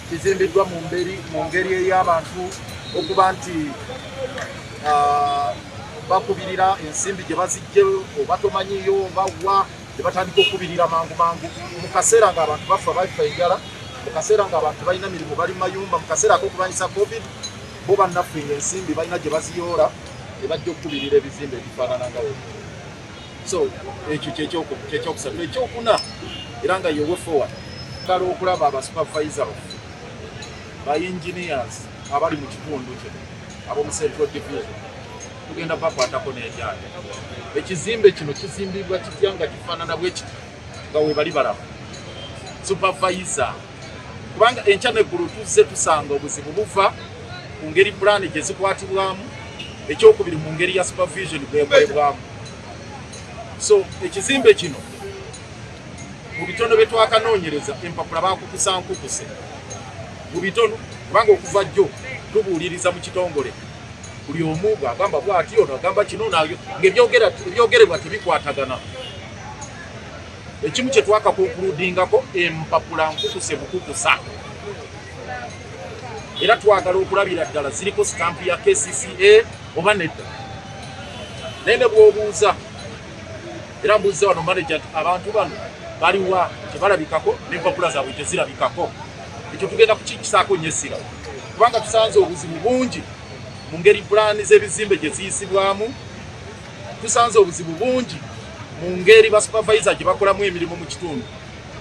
kizimbiddwa mu ngeri ey'abantu okuba nti bakubirira ensimbi gye bazijje oba tomanyiyo bawa ne batandika okubirira mangu mu kaseera ng'abantu bafa enjala, mu kaseera ng'abantu balina mirimu bali mu mayumba, mu kaseera ak'okulwanyisa covid bo bannafunga ensimbi balina gye baziyoola ne bajja okubirira ebizimbe ebifaanana nga we. So ekyo kyekyokusatu. Ekyokuna era nga yowe forward kale okulaba abasupervisor ba engineers abali mu kitundu kye ab'omu Central Division tugenda bakwatako n'eryali. Ekizimbe kino kizimbibwa kitya nga kifaanana bwe kiti nga we bali balaba supervisor, kubanga enkya n'eggulu tuzze tusanga obuzibu buva ku ngeri pulaani gye zikwatibwamu, ekyokubiri mu ngeri ya supervision bwekolebwamu. So ekizimbe kino mu bitono bye twakanoonyereza empapula bakukusankukuse mu bitono, kubanga okuva jjo tubuuliriza mu kitongole buli omu bw'agamba bw'ati ono agamba kino ng'ebyogerebwa tebikwatagana. Ekimu kye twakakonkuludingako empapula nkukuse bukukusa, era twagala okulabira ddala ziriko sitampu ya KCCA oba nedda. Naye ne bw'obuuza era mbuuza wano manager nti abantu bano baliwa tebalabikako n'empapula zaabwe tezirabikako. Ekyo tugenda kukikisaako nnyo essira, kubanga tusanze obuzibu bungi mu ngeri pulaani z'ebizimbe gye ziyisibwamu, tusanze obuzibu bungi mu ngeri ba supervisor gye bakolamu emirimu mu kitundu,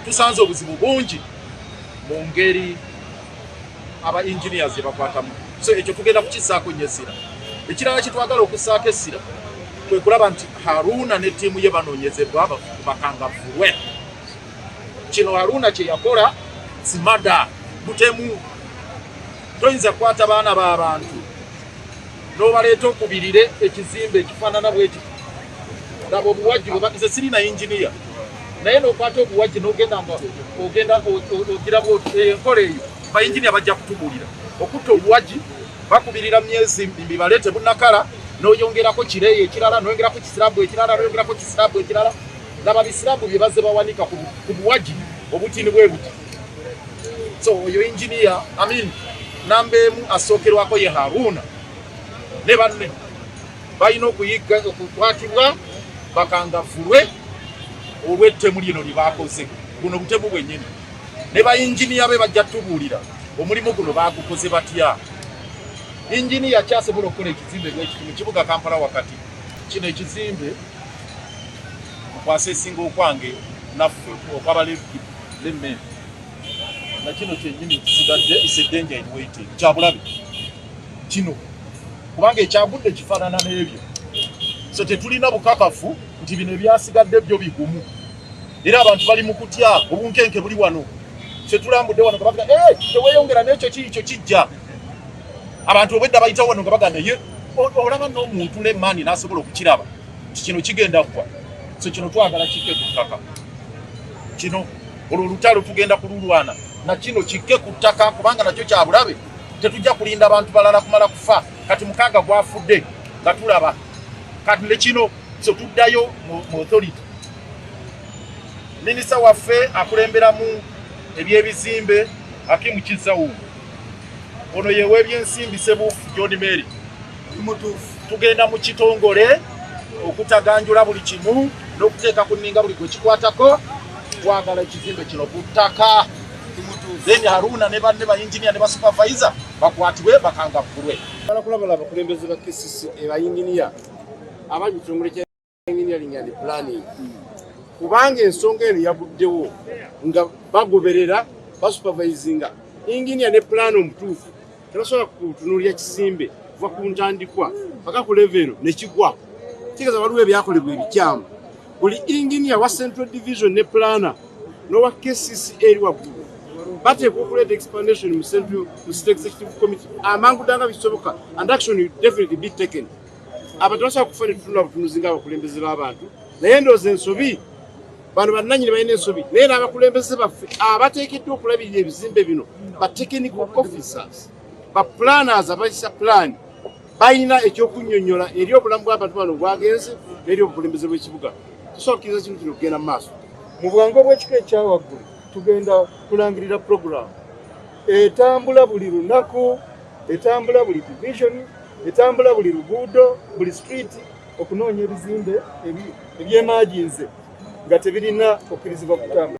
tusanze obuzibu bungi mu ngeri aba engineers gye bakwatamu. So ekyo tugenda kukisaako nnyo essira. Ekirala kye twagala okussaako essira kwe kulaba nti Haruna ne ttiimu ye banoonyezebwa bakangavvulwe. Kino Haruna kye yakola simada butemu. Toyinza kukwata baana b'abantu n'obaleeta okubirire ekizimbe ekifaanana bwe kiti. Laba obuwajji bwe nze sirina engineer, naye n'okwata obuwajji n'ogenda nga ogenda ogiraba enkola eyo ba engineer bajja kutubuulira. Okutta obuwajji bakubirira myezi mbibaleete bunnakala, n'oyongerako kireeyo ekirala, n'oyongerako kisiraabu ekirala, n'oyongerako kisiraabu ekirala. Laba bisiraabu bye bazze bawanika ku buwajji obutini bwe buti. So oyo engineer namba emu asookerwako ye Haruna ne banne balina okuyigga okukwatibwa bakangavvulwe olw'ettemu lino lye baakoze. Buno butemu bwennyini. Ne ba engineer be bajja tubuulira omulimu guno baagukoze batya. Engineer akyasobola okukola ekizimbe bwekiti mu kibuga Kampala wakati. Kino ekizimbe mukwasa esinga okwange naffe okw'abalemme na kino kyennyini kisigadde is a danger in waiting. Kyabulabe kino kubanga Ekagudde kifaanana n'ebyo. So tetulina bukakafu nti bino ebyasigadde byo bigumu, era abantu bali mu kutya obunkenke buli wano. So tulambudde wano nga baga teweeyongera n'ekyo kiikyo kijja. Abantu obwedda bayita wano nga bagana ye olaba n'omuntu n'emmaani n'asobola okukiraba nti kino kigenda kufa. So kino twagala kikke ku ttaka. Kino olwo olutalo tugenda kululwana na kino kikke ku ttaka, kubanga nakyo kyabulabe. Tetujja kulinda abantu balala kumala kufa. Kati mukaaga gwafudde nga tulaba kati ne kino. So tuddayo mu authority. Minisita waffe akulemberamu eby'ebizimbe Hakimu Kizawu, ono yewe ebyensimbi Sebuufu John Mary tugenda mu kitongole okutaganjula buli kimu n'okuteeka ku nninga buli gwe kikwatako. Twagala ekizimbe kino ku ttaka. Then Haruna ne banne ba engineer ne ba supervisor bakwatibwe bakangavvulwe. Balakulaba abakulembeze ba KCCA ba engineer abali mu kitongole kya engineering and planning, kubanga ensonga eno yavuddewo nga bagoberera basupervisinga engineer ne plan omutuufu. Tebasobola kutunuulira kisimbe kuva ku ntandikwa paka ku level ne kigwa. Kigeza waliwo ebyakolebwa ebikyamu. Buli engineer wa Central Division ne planner n'owa KCCA eri waggulu bateekwa okuleeta explanation mu State Executive Committee amangu ddanga bisoboka, and action will definitely be taken. Abantu basobola kufa ne tutunula butunuzi ng'abakulembeze b'abantu, naye ndowooza ensobi bano bannannyini balina ensobi, naye n'abakulembeze baffe abateekeddwa okulabirira ebizimbe bino ba technical officers, ba planners abayisa plan balina ekyokunnyonnyola eri obulamu bw'abantu bano bwagenze n'eri obukulembeze bw'ekibuga. Tusobola kukkiriza kino kino kugenda mu maaso. Mu bwangu bw'ekika ekyawaggulu tugenda kulangirira program etambula buli lunaku, etambula buli division, etambula buli luguudo, buli street, okunoonya ebizimbe ebyemajinze nga tebirina okkirizibwa kutambula.